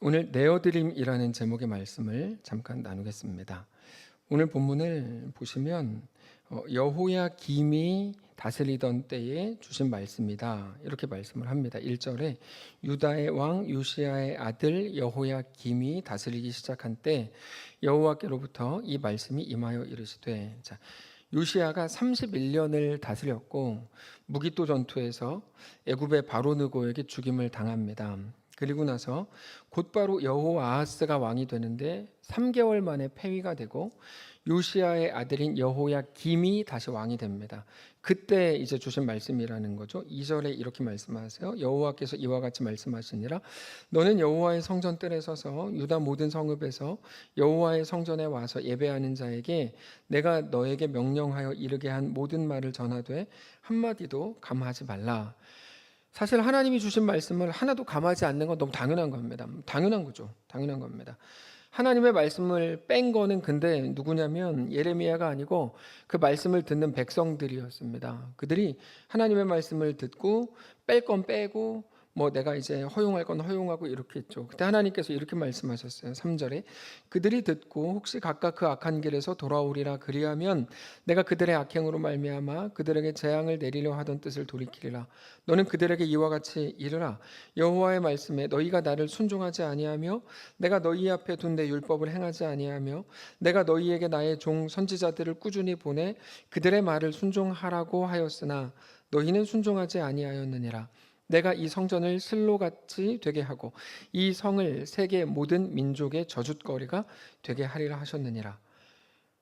오늘 내어드림이라는 제목의 말씀을 잠깐 나누겠습니다. 오늘 본문을 보시면 여호야김이 다스리던 때에 주신 말씀이다, 이렇게 말씀을 합니다. 1절에 유다의 왕 요시야의 아들 여호야김이 다스리기 시작한 때 여호와께로부터 이 말씀이 임하여 이르시되, 요시야가 31년을 다스렸고 무기또 전투에서 애굽의 바로느고에게 죽임을 당합니다. 그리고 나서 곧바로 여호아하스가 왕이 되는데 3개월 만에 폐위가 되고 요시야의 아들인 여호야김이 다시 왕이 됩니다. 그때 이제 주신 말씀이라는 거죠. 2절에 이렇게 말씀하세요. 여호와께서 이와 같이 말씀하시니라. 너는 여호와의 성전뜰에 서서 유다 모든 성읍에서 여호와의 성전에 와서 예배하는 자에게 내가 너에게 명령하여 이르게 한 모든 말을 전하되 한마디도 감하지 말라. 사실 하나님이 주신 말씀을 하나도 감하지 않는 건 너무 당연한 겁니다. 당연한 거죠. 당연한 겁니다. 하나님의 말씀을 뺀 거는 근데 누구냐면 예레미야가 아니고 그 말씀을 듣는 백성들이었습니다. 그들이 하나님의 말씀을 듣고 뺄 건 빼고 내가 이제 허용할 건 허용하고 이렇게 했죠. 그때 하나님께서 이렇게 말씀하셨어요. 3절에 그들이 듣고 혹시 각각 그 악한 길에서 돌아오리라. 그리하면 내가 그들의 악행으로 말미암아 그들에게 재앙을 내리려 하던 뜻을 돌이키리라. 너는 그들에게 이와 같이 이르라. 여호와의 말씀에 너희가 나를 순종하지 아니하며 내가 너희 앞에 둔 내 율법을 행하지 아니하며 내가 너희에게 나의 종 선지자들을 꾸준히 보내 그들의 말을 순종하라고 하였으나 너희는 순종하지 아니하였느니라. 내가 이 성전을 실로같이 되게 하고 이 성을 세계 모든 민족의 저주거리가 되게 하리라 하셨느니라.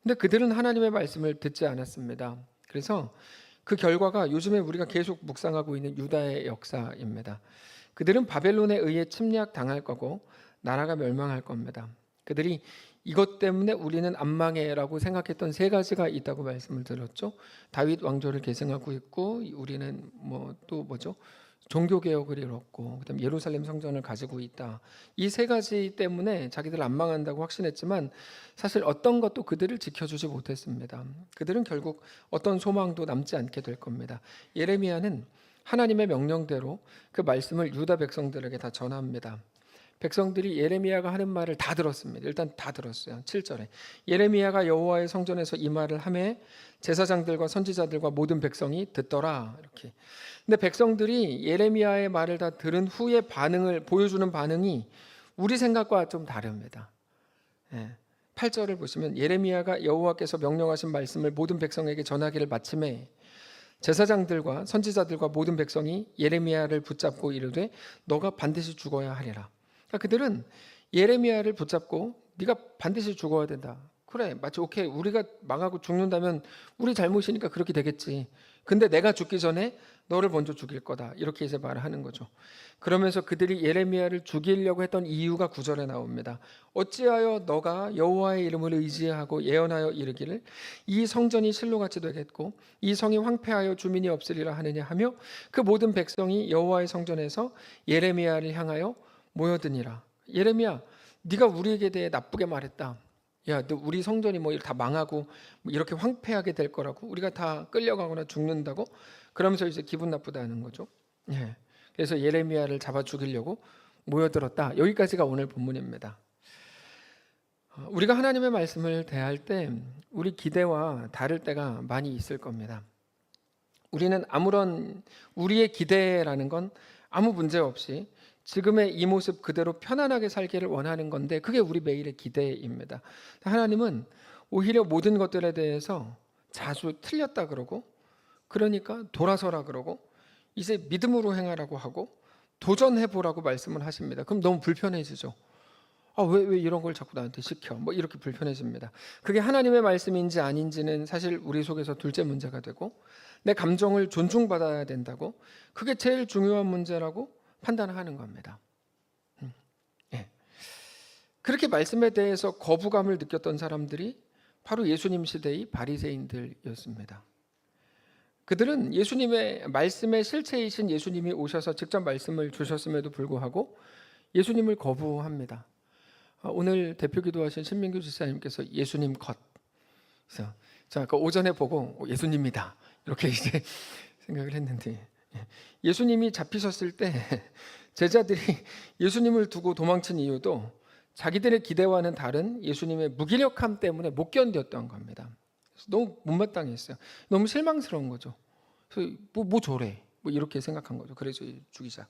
근데 그들은 하나님의 말씀을 듣지 않았습니다. 그래서 그 결과가 요즘에 우리가 계속 묵상하고 있는 유다의 역사입니다. 그들은 바벨론에 의해 침략 당할 거고 나라가 멸망할 겁니다. 그들이 이것 때문에 우리는 안 망해라고 생각했던 세 가지가 있다고 말씀을 드렸죠. 다윗 왕조를 계승하고 있고 우리는 또 뭐죠? 종교개혁을 이뤘고 그다음 예루살렘 성전을 가지고 있다. 이 세 가지 때문에 자기들 안 망한다고 확신했지만 사실 어떤 것도 그들을 지켜주지 못했습니다. 그들은 결국 어떤 소망도 남지 않게 될 겁니다. 예레미야는 하나님의 명령대로 그 말씀을 유다 백성들에게 다 전합니다. 백성들이 예레미야가 하는 말을 다 들었습니다. 일단 다 들었어요. 7절에 예레미야가 여호와의 성전에서 이 말을 하매 제사장들과 선지자들과 모든 백성이 듣더라. 이렇게. 근데 백성들이 예레미야의 말을 다 들은 후에 보여주는 반응이 우리 생각과 좀 다릅니다. 8절을 보시면 예레미야가 여호와께서 명령하신 말씀을 모든 백성에게 전하기를 마침에 제사장들과 선지자들과 모든 백성이 예레미야를 붙잡고 이르되 너가 반드시 죽어야 하리라. 그러니까 그들은 예레미야를 붙잡고 네가 반드시 죽어야 된다. 그래, 마치 오케이, 우리가 망하고 죽는다면 우리 잘못이니까 그렇게 되겠지. 근데 내가 죽기 전에 너를 먼저 죽일 거다. 이렇게 이제 말을 하는 거죠. 그러면서 그들이 예레미야를 죽이려고 했던 이유가 9절에 나옵니다. 어찌하여 너가 여호와의 이름을 의지하고 예언하여 이르기를 이 성전이 실로같이 되겠고 이 성이 황폐하여 주민이 없으리라 하느냐 하며 그 모든 백성이 여호와의 성전에서 예레미야를 향하여 모여드니라. 예레미야, 네가 우리에게 대해 나쁘게 말했다. 야, 너 우리 성전이 다 망하고 이렇게 황폐하게 될 거라고, 우리가 다 끌려가거나 죽는다고, 그러면서 이제 기분 나쁘다는 거죠. 그래서 예레미야를 잡아 죽이려고 모여들었다. 여기까지가 오늘 본문입니다. 우리가 하나님의 말씀을 대할 때 우리 기대와 다를 때가 많이 있을 겁니다. 우리는 우리의 기대라는 건 아무 문제 없이 지금의 이 모습 그대로 편안하게 살기를 원하는 건데 그게 우리 매일의 기대입니다. 하나님은 오히려 모든 것들에 대해서 자주 틀렸다 그러고, 그러니까 돌아서라 그러고, 이제 믿음으로 행하라고 하고 도전해보라고 말씀을 하십니다. 그럼 너무 불편해지죠. 왜 이런 걸 자꾸 나한테 시켜? 이렇게 불편해집니다. 그게 하나님의 말씀인지 아닌지는 사실 우리 속에서 둘째 문제가 되고, 내 감정을 존중받아야 된다고, 그게 제일 중요한 문제라고 판단하는 겁니다. 그렇게 말씀에 대해서 거부감을 느꼈던 사람들이 바로 예수님 시대의 바리새인들이었습니다. 그들은 예수님의 말씀의 실체이신 예수님이 오셔서 직접 말씀을 주셨음에도 불구하고 예수님을 거부합니다. 오늘 대표 기도하신 신민규 지사님께서 예수님 컷. 그래서 아까 오전에 보고 예수님이다 이렇게 이제 생각을 했는데, 예수님이 잡히셨을 때 제자들이 예수님을 두고 도망친 이유도 자기들의 기대와는 다른 예수님의 무기력함 때문에 못 견뎠던 겁니다. 그래서 너무 못마땅했어요. 너무 실망스러운 거죠. 그래서 뭐 저래 뭐 이렇게 생각한 거죠. 그래서 죽이자.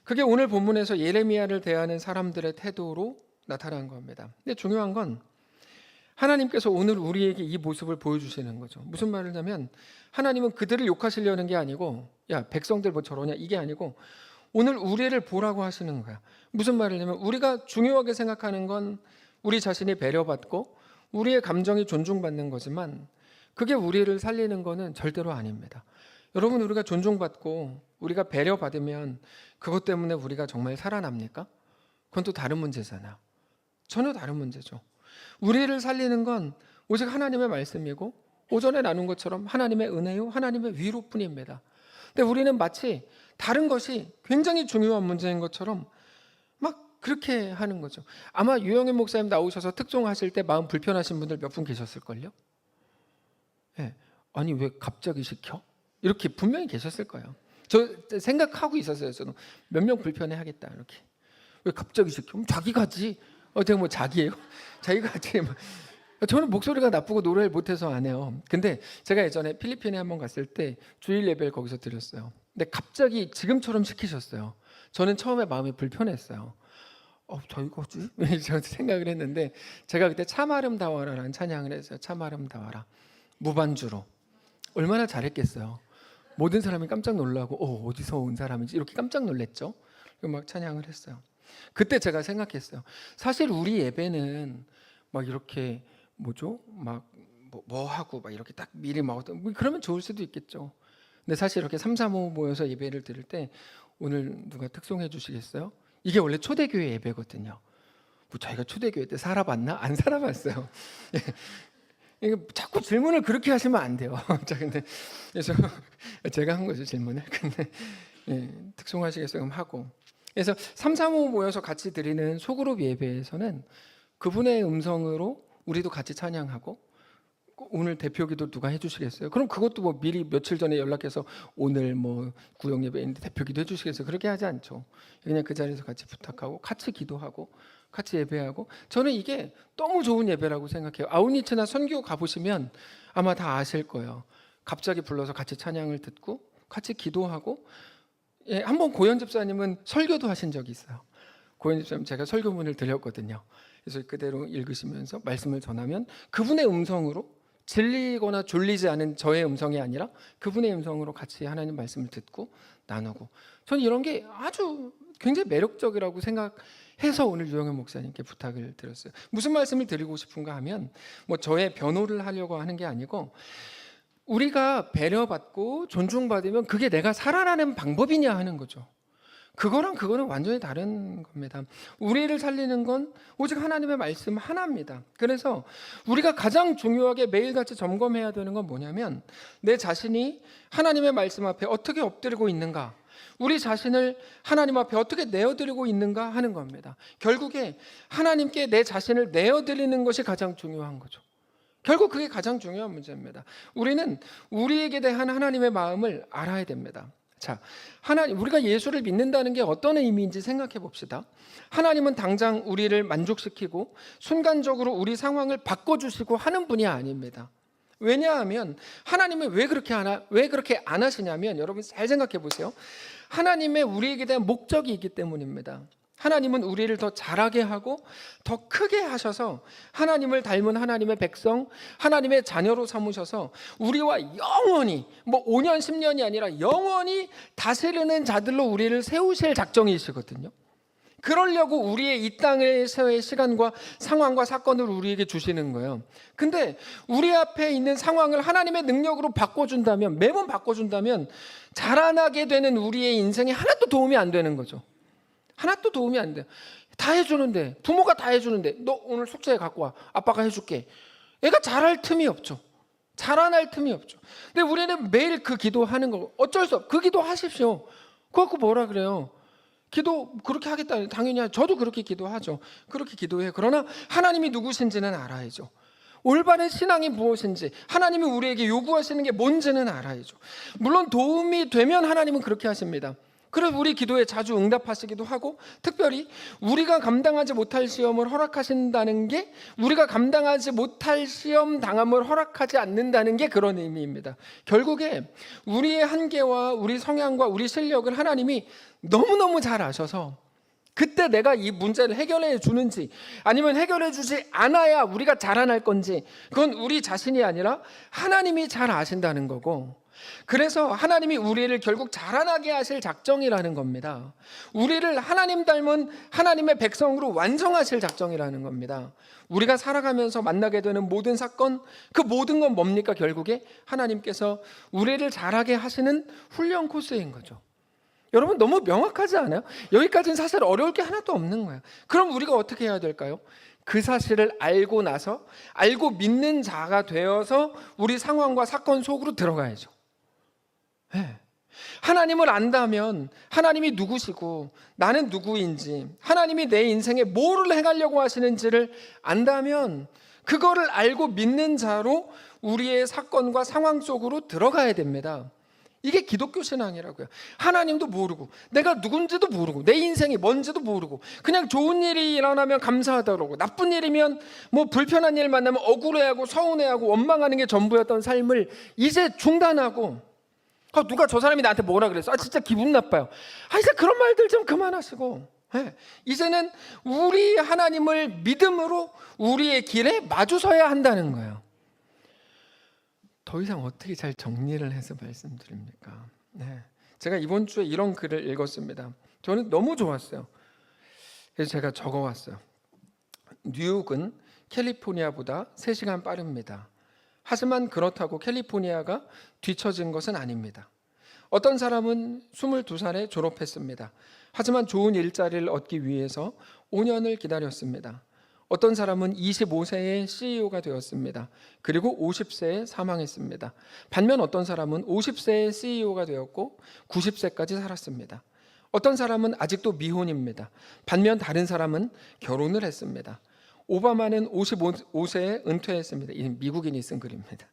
그게 오늘 본문에서 예레미야를 대하는 사람들의 태도로 나타난 겁니다. 근데 중요한 건 하나님께서 오늘 우리에게 이 모습을 보여주시는 거죠. 무슨 말을 하냐면 하나님은 그들을 욕하시려는 게 아니고 야 백성들 뭐 저러냐 이게 아니고 오늘 우리를 보라고 하시는 거야. 무슨 말을 하냐면 우리가 중요하게 생각하는 건 우리 자신이 배려받고 우리의 감정이 존중받는 거지만 그게 우리를 살리는 거는 절대로 아닙니다. 여러분 우리가 존중받고 우리가 배려받으면 그것 때문에 우리가 정말 살아납니까? 그건 또 다른 문제잖아요. 전혀 다른 문제죠. 우리를 살리는 건 오직 하나님의 말씀이고 오전에 나눈 것처럼 하나님의 은혜요 하나님의 위로뿐입니다. 근데 우리는 마치 다른 것이 굉장히 중요한 문제인 것처럼 막 그렇게 하는 거죠. 아마 유영애 목사님 나오셔서 특종하실 때 마음 불편하신 분들 몇 분 계셨을걸요? 네. 아니 왜 갑자기 시켜? 이렇게 분명히 계셨을 거예요. 저 생각하고 있었어요. 저는 몇 명 불편해하겠다 이렇게. 왜 갑자기 시켜? 자기가 하지. 제가 뭐 자기예요? 자기가 하지. 저는 목소리가 나쁘고 노래를 못해서 안 해요. 근데 제가 예전에 필리핀에 한번 갔을 때 주일 예배를 거기서 드렸어요. 근데 갑자기 지금처럼 시키셨어요. 저는 처음에 마음이 불편했어요. 저희가 하지? 저는 생각을 했는데 제가 그때 참 아름다워라라는 찬양을 했어요. 참 아름다워라. 무반주로. 얼마나 잘했겠어요. 모든 사람이 깜짝 놀라고 어디서 온 사람인지 이렇게 깜짝 놀랐죠. 그리고 막 찬양을 했어요. 그때 제가 생각했어요. 사실 우리 예배는 막 이렇게 뭐죠? 막 뭐 하고 막 이렇게 딱 미리 막 그러면 좋을 수도 있겠죠. 근데 사실 이렇게 3, 4, 5 모여서 예배를 드릴 때 오늘 누가 특송해 주시겠어요? 이게 원래 초대교회 예배거든요. 뭐 저희가 초대교회 때 살아봤나? 안 살아봤어요. 이게 자꾸 질문을 그렇게 하시면 안 돼요. 자, 근데 그래서 제가 한 거죠 질문을. 근데 특송하시겠어요? 그럼 하고. 그래서 3, 4, 5 모여서 같이 드리는 소그룹 예배에서는 그분의 음성으로 우리도 같이 찬양하고 오늘 대표기도 누가 해주시겠어요? 그럼 그것도 뭐 미리 며칠 전에 연락해서 오늘 뭐 구역 예배인데 대표기도 해주시겠어요? 그렇게 하지 않죠. 그냥 그 자리에서 같이 부탁하고 같이 기도하고 같이 예배하고 저는 이게 너무 좋은 예배라고 생각해요. 아웃리치나 선교 가보시면 아마 다 아실 거예요. 갑자기 불러서 같이 찬양을 듣고 같이 기도하고 한번 고현 집사님은 설교도 하신 적이 있어요. 고현 집사님 제가 설교문을 드렸거든요. 그래서 그대로 읽으시면서 말씀을 전하면 그분의 음성으로 질리거나 졸리지 않은 저의 음성이 아니라 그분의 음성으로 같이 하나님 말씀을 듣고 나누고 저는 이런 게 아주 굉장히 매력적이라고 생각해서 오늘 유영현 목사님께 부탁을 드렸어요. 무슨 말씀을 드리고 싶은가 하면 뭐 저의 변호를 하려고 하는 게 아니고 우리가 배려받고 존중받으면 그게 내가 살아나는 방법이냐 하는 거죠. 그거는 완전히 다른 겁니다. 우리를 살리는 건 오직 하나님의 말씀 하나입니다. 그래서 우리가 가장 중요하게 매일같이 점검해야 되는 건 뭐냐면 내 자신이 하나님의 말씀 앞에 어떻게 엎드리고 있는가, 우리 자신을 하나님 앞에 어떻게 내어드리고 있는가 하는 겁니다. 결국에 하나님께 내 자신을 내어드리는 것이 가장 중요한 거죠. 결국 그게 가장 중요한 문제입니다. 우리는 우리에게 대한 하나님의 마음을 알아야 됩니다. 자, 우리가 예수를 믿는다는 게 어떤 의미인지 생각해 봅시다. 하나님은 당장 우리를 만족시키고 순간적으로 우리 상황을 바꿔주시고 하는 분이 아닙니다. 왜냐하면 하나님은 왜 그렇게 안 하시냐면 여러분 잘 생각해 보세요. 하나님의 우리에게 대한 목적이 있기 때문입니다. 하나님은 우리를 더 잘하게 하고 더 크게 하셔서 하나님을 닮은 하나님의 백성, 하나님의 자녀로 삼으셔서 우리와 영원히 5년 10년이 아니라 영원히 다스리는 자들로 우리를 세우실 작정이시거든요. 그러려고 우리의 이 땅에서의 시간과 상황과 사건을 우리에게 주시는 거예요. 근데 우리 앞에 있는 상황을 하나님의 능력으로 바꿔준다면, 매번 바꿔준다면 자라나게 되는 우리의 인생에 하나도 도움이 안 되는 거죠. 하나도 도움이 안 돼요. 다 해주는데, 부모가 다 해주는데 너 오늘 숙제 갖고 와, 아빠가 해줄게. 애가 잘할 틈이 없죠. 자라날 틈이 없죠. 근데 우리는 매일 그 기도하는 거 어쩔 수 없어. 그 기도 하십시오. 그거 뭐라 그래요? 기도 그렇게 하겠다. 당연히 저도 그렇게 기도하죠. 그렇게 기도해요. 그러나 하나님이 누구신지는 알아야죠. 올바른 신앙이 무엇인지, 하나님이 우리에게 요구하시는 게 뭔지는 알아야죠. 물론 도움이 되면 하나님은 그렇게 하십니다. 그래서 우리 기도에 자주 응답하시기도 하고, 특별히 우리가 감당하지 못할 시험을 허락하신다는 게, 우리가 감당하지 못할 시험 당함을 허락하지 않는다는 게 그런 의미입니다. 결국에 우리의 한계와 우리 성향과 우리 실력을 하나님이 너무너무 잘 아셔서 그때 내가 이 문제를 해결해 주는지 아니면 해결해 주지 않아야 우리가 자라날 건지, 그건 우리 자신이 아니라 하나님이 잘 아신다는 거고, 그래서 하나님이 우리를 결국 자라나게 하실 작정이라는 겁니다. 우리를 하나님 닮은 하나님의 백성으로 완성하실 작정이라는 겁니다. 우리가 살아가면서 만나게 되는 모든 사건, 그 모든 건 뭡니까? 결국에 하나님께서 우리를 자라게 하시는 훈련 코스인 거죠. 여러분, 너무 명확하지 않아요? 여기까지는 사실 어려울 게 하나도 없는 거예요. 그럼 우리가 어떻게 해야 될까요? 그 사실을 알고 나서 알고 믿는 자가 되어서 우리 상황과 사건 속으로 들어가야죠. 네. 하나님을 안다면 하나님이 누구시고 나는 누구인지, 하나님이 내 인생에 뭐를 행하려고 하시는지를 안다면 그거를 알고 믿는 자로 우리의 사건과 상황 속으로 들어가야 됩니다. 이게 기독교 신앙이라고요. 하나님도 모르고 내가 누군지도 모르고 내 인생이 뭔지도 모르고 그냥 좋은 일이 일어나면 감사하다 그러고 나쁜 일이면 뭐 불편한 일 만나면 억울해하고 서운해하고 원망하는 게 전부였던 삶을 이제 중단하고, 누가 저 사람이 나한테 뭐라 그랬어? 진짜 기분 나빠요. 이제 그런 말들 좀 그만하시고, 이제는 우리 하나님을 믿음으로 우리의 길에 마주서야 한다는 거예요. 더 이상 어떻게 잘 정리를 해서 말씀드립니까? 제가 이번 주에 이런 글을 읽었습니다. 저는 너무 좋았어요. 그래서 제가 적어왔어요. 뉴욕은 캘리포니아보다 3시간 빠릅니다. 하지만 그렇다고 캘리포니아가 뒤처진 것은 아닙니다. 어떤 사람은 22살에 졸업했습니다. 하지만 좋은 일자리를 얻기 위해서 5년을 기다렸습니다. 어떤 사람은 25세에 CEO가 되었습니다. 그리고 50세에 사망했습니다. 반면 어떤 사람은 50세에 CEO가 되었고 90세까지 살았습니다. 어떤 사람은 아직도 미혼입니다. 반면 다른 사람은 결혼을 했습니다. 오바마는 55세에 은퇴했습니다. 이 미국인이 쓴 글입니다.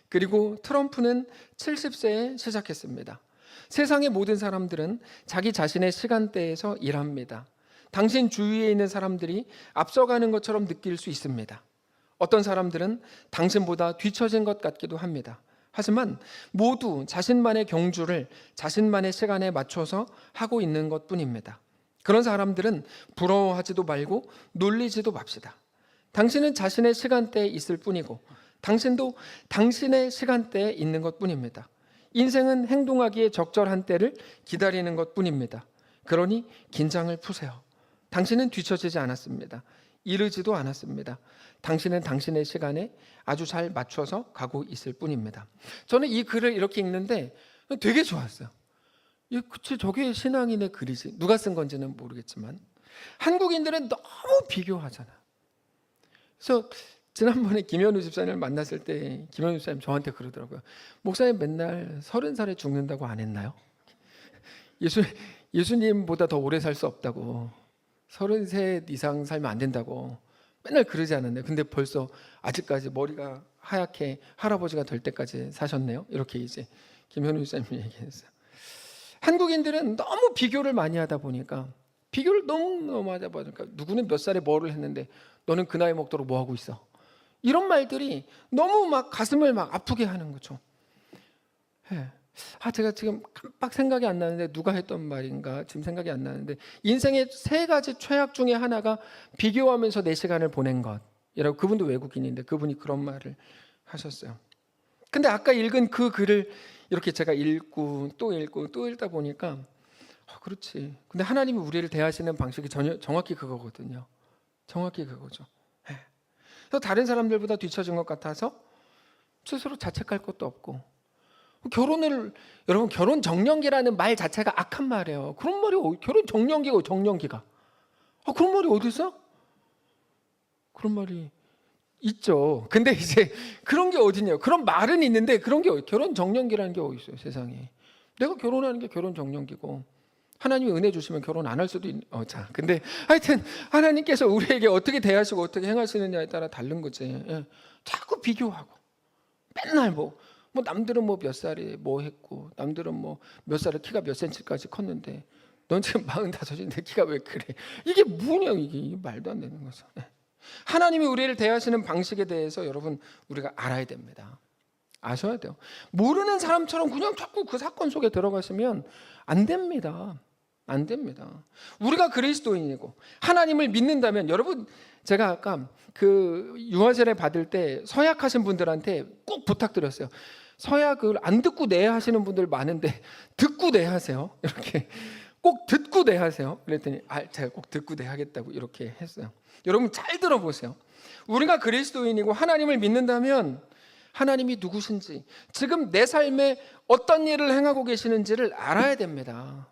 그리고 트럼프는 70세에 시작했습니다. 세상의 모든 사람들은 자기 자신의 시간대에서 일합니다. 당신 주위에 있는 사람들이 앞서가는 것처럼 느낄 수 있습니다. 어떤 사람들은 당신보다 뒤처진 것 같기도 합니다. 하지만 모두 자신만의 경주를 자신만의 시간에 맞춰서 하고 있는 것뿐입니다. 그런 사람들은 부러워하지도 말고 놀리지도 맙시다. 당신은 자신의 시간대에 있을 뿐이고 당신도 당신의 시간대에 있는 것뿐입니다. 인생은 행동하기에 적절한 때를 기다리는 것뿐입니다. 그러니 긴장을 푸세요. 당신은 뒤처지지 않았습니다. 이르지도 않았습니다. 당신은 당신의 시간에 아주 잘 맞춰서 가고 있을 뿐입니다. 저는 이 글을 이렇게 읽는데 되게 좋았어요. 그치, 저게 신앙인의 글이지. 누가 쓴 건지는 모르겠지만 한국인들은 너무 비교하잖아. 그래서 지난번에 김현우 집사님을 만났을 때 김현우 집사님 저한테 그러더라고요. 목사님 맨날 30살에 죽는다고 안 했나요? 예수님보다 더 오래 살 수 없다고, 30세 이상 살면 안 된다고 맨날 그러지 않았나요? 근데 벌써 아직까지 머리가 하얗게 할아버지가 될 때까지 사셨네요. 이렇게 이제 김현우 집사님이 얘기했어요. 한국인들은 너무 비교를 많이 하다 보니까, 비교를 너무 하다 보니까 누구는 몇 살에 뭐를 했는데 너는 그 나이 먹도록 뭐 하고 있어? 이런 말들이 너무 막 가슴을 막 아프게 하는 거죠. 제가 지금 깜빡 생각이 안 나는데 누가 했던 말인가 지금 생각이 안 나는데, 인생의 3가지 최악 중에 하나가 비교하면서 내 시간을 보낸 것이라고, 그분도 외국인인데 그분이 그런 말을 하셨어요. 근데 아까 읽은 그 글을 이렇게 제가 읽고 또 읽다 보니까 그렇지. 근데 하나님이 우리를 대하시는 방식이 정확히 그거거든요. 정확히 그거죠. 그래서 다른 사람들보다 뒤처진 것 같아서 스스로 자책할 것도 없고, 여러분 결혼 정년기라는 말 자체가 악한 말이에요. 그런 말이 결혼 정년기가 그런 말이 어디 있어? 그런 말이 있죠. 근데 이제 그런 게 어디냐요? 그런 말은 있는데 그런 게 결혼 정년기라는 게 어디 있어요, 세상에. 내가 결혼하는 게 결혼 정년기고 하나님이 은혜 주시면 결혼 안 할 수도 근데 하여튼 하나님께서 우리에게 어떻게 대하시고 어떻게 행하시느냐에 따라 다른 거지. 자꾸 비교하고 맨날 뭐 뭐 남들은 뭐 몇 살에 뭐 했고, 남들은 뭐 몇 살에 키가 몇 센치까지 컸는데 넌 지금 45인데 키가 왜 그래? 이게 뭐냐, 이게 말도 안 되는 거죠. 하나님이 우리를 대하시는 방식에 대해서 여러분 우리가 알아야 됩니다. 아셔야 돼요. 모르는 사람처럼 그냥 자꾸 그 사건 속에 들어가시면 안 됩니다. 안 됩니다. 우리가 그리스도인이고 하나님을 믿는다면, 여러분 제가 아까 그 유아세례 받을 때 서약하신 분들한테 꼭 부탁드렸어요. 서약을 안 듣고 내 하시는 분들 많은데 듣고 내 하세요. 이렇게 꼭 듣고 내 하세요. 그랬더니 제가 꼭 듣고 내 하겠다고 이렇게 했어요. 여러분 잘 들어보세요. 우리가 그리스도인이고 하나님을 믿는다면 하나님이 누구신지, 지금 내 삶에 어떤 일을 행하고 계시는지를 알아야 됩니다.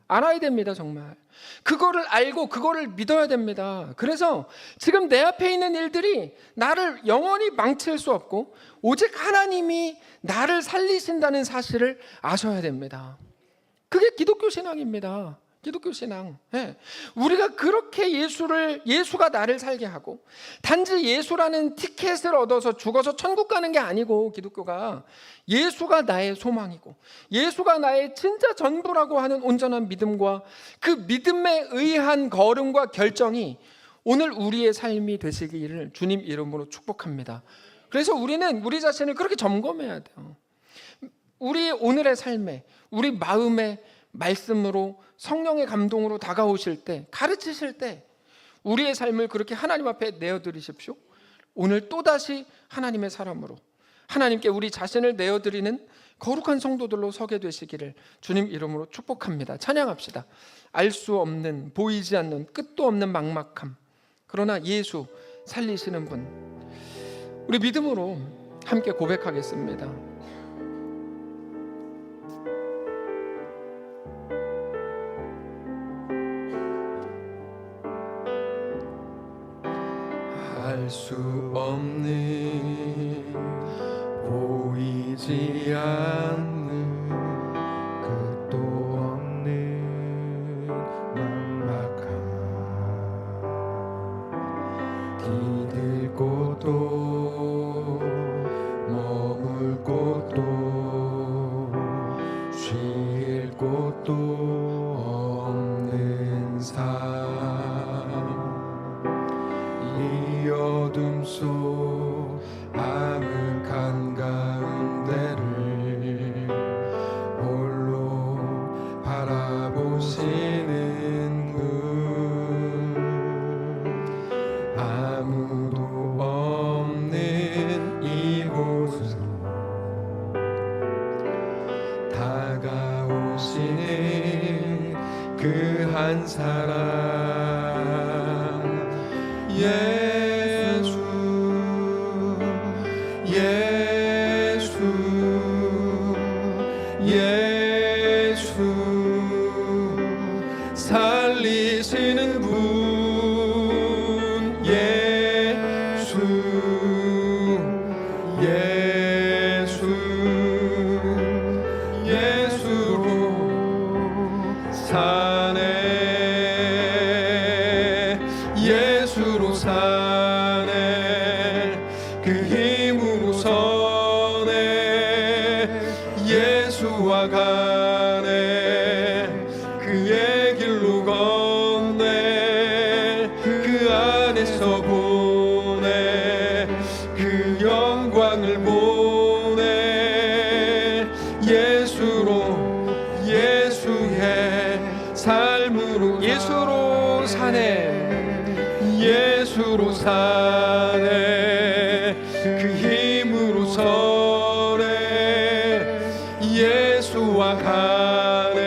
알아야 됩니다. 정말 그거를 알고 그거를 믿어야 됩니다. 그래서 지금 내 앞에 있는 일들이 나를 영원히 망칠 수 없고 오직 하나님이 나를 살리신다는 사실을 아셔야 됩니다. 그게 기독교 신앙입니다. 기독교 신앙. 네. 우리가 그렇게 예수가 나를 살게 하고, 단지 예수라는 티켓을 얻어서 죽어서 천국 가는 게 아니고, 기독교가 예수가 나의 소망이고 예수가 나의 진짜 전부라고 하는 온전한 믿음과 그 믿음에 의한 걸음과 결정이 오늘 우리의 삶이 되시기를 주님 이름으로 축복합니다. 그래서 우리는 우리 자신을 그렇게 점검해야 돼요. 우리 오늘의 삶에, 우리 마음에 말씀으로 성령의 감동으로 다가오실 때, 가르치실 때 우리의 삶을 그렇게 하나님 앞에 내어드리십시오. 오늘 또다시 하나님의 사람으로 하나님께 우리 자신을 내어드리는 거룩한 성도들로 서게 되시기를 주님 이름으로 축복합니다. 찬양합시다. 알 수 없는, 보이지 않는, 끝도 없는 막막함, 그러나 예수 살리시는 분, 우리 믿음으로 함께 고백하겠습니다. 알 수 없는, 보이지 않는, 끝도 없는 막막함, 디딜 곳도 머물 곳도 쉴 곳도 없는 삶, 이 어둠 속 암흑한 가운데를 홀로 바라보시는 분, 아무도 없는 이곳으로 다가오시는 그 한 사람, 예수, 예수, 예수, 살리시는 분, 예수, 예수, 예수로 사네, 예수로 사네, 그 힘으로 서네, 예수와 가네, 그의 길로 걷네, 그 안에서 보네, 그 영광을 보네, 예수로, 예수의 삶으로, 예수로 사네, 예수로 사네, 그 힘으로 서네, 예수와 가네,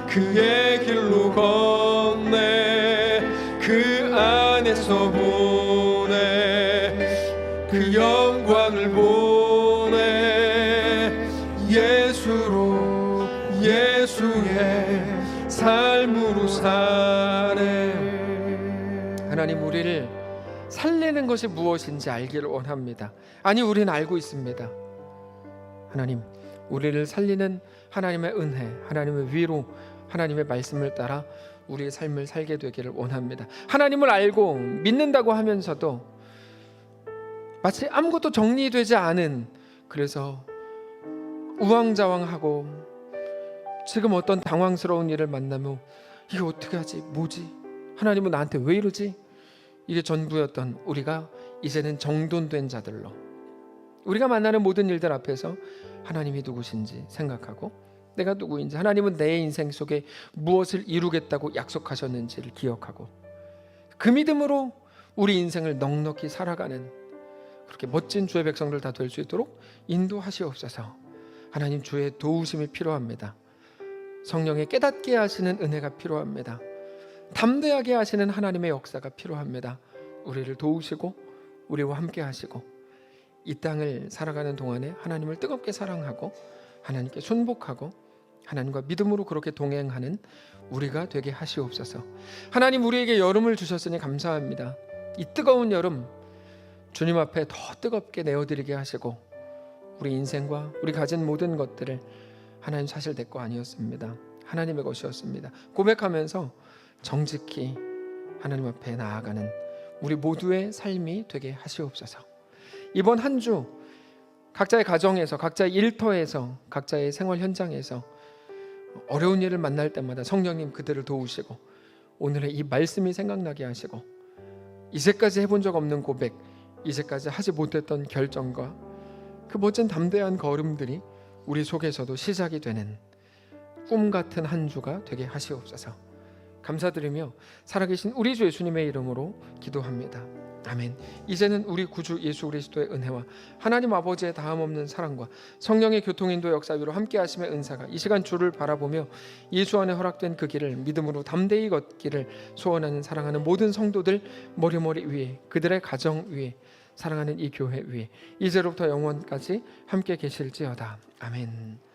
그의 길로 걷네, 그 안에서 보네, 그 영광을 보네, 예수로, 예수의 삶으로 사네. 하나님, 우리를 살리는 것이 무엇인지 알기를 원합니다. 아니, 우리는 알고 있습니다. 하나님, 우리를 살리는 하나님의 은혜, 하나님의 위로, 하나님의 말씀을 따라 우리의 삶을 살게 되기를 원합니다. 하나님을 알고 믿는다고 하면서도 마치 아무것도 정리되지 않은 그래서 우왕좌왕하고 지금 어떤 당황스러운 일을 만나면 이게 어떻게 하지? 뭐지? 하나님은 나한테 왜 이러지? 이게 전부였던 우리가 이제는 정돈된 자들로 우리가 만나는 모든 일들 앞에서 하나님이 누구신지 생각하고 내가 누구인지, 하나님은 내 인생 속에 무엇을 이루겠다고 약속하셨는지를 기억하고 그 믿음으로 우리 인생을 넉넉히 살아가는 그렇게 멋진 주의 백성들 다 될 수 있도록 인도하시옵소서. 하나님, 주의 도우심이 필요합니다. 성령의 깨닫게 하시는 은혜가 필요합니다. 담대하게 하시는 하나님의 역사가 필요합니다. 우리를 도우시고 우리와 함께 하시고 이 땅을 살아가는 동안에 하나님을 뜨겁게 사랑하고 하나님께 순복하고 하나님과 믿음으로 그렇게 동행하는 우리가 되게 하시옵소서. 하나님, 우리에게 여름을 주셨으니 감사합니다. 이 뜨거운 여름 주님 앞에 더 뜨겁게 내어드리게 하시고 우리 인생과 우리 가진 모든 것들을 하나님 사실 내 거 아니었습니다. 하나님의 것이었습니다. 고백하면서 정직히 하나님 앞에 나아가는 우리 모두의 삶이 되게 하시옵소서. 이번 한 주 각자의 가정에서, 각자의 일터에서, 각자의 생활 현장에서 어려운 일을 만날 때마다 성령님 그들을 도우시고 오늘의 이 말씀이 생각나게 하시고 이제까지 해본 적 없는 고백, 이제까지 하지 못했던 결정과 그 멋진 담대한 걸음들이 우리 속에서도 시작이 되는 꿈 같은 한 주가 되게 하시옵소서. 감사드리며 살아계신 우리 주 예수님의 이름으로 기도합니다. 아멘. 이제는 우리 구주 예수 그리스도의 은혜와 하나님 아버지의 다함없는 사랑과 성령의 교통인도 역사 위로 함께 하심의 은사가 이 시간 주를 바라보며 예수 안에 허락된 그 길을 믿음으로 담대히 걷기를 소원하는 사랑하는 모든 성도들 머리머리 위에, 그들의 가정 위에, 사랑하는 이 교회 위에 이제로부터 영원까지 함께 계실지어다. 아멘.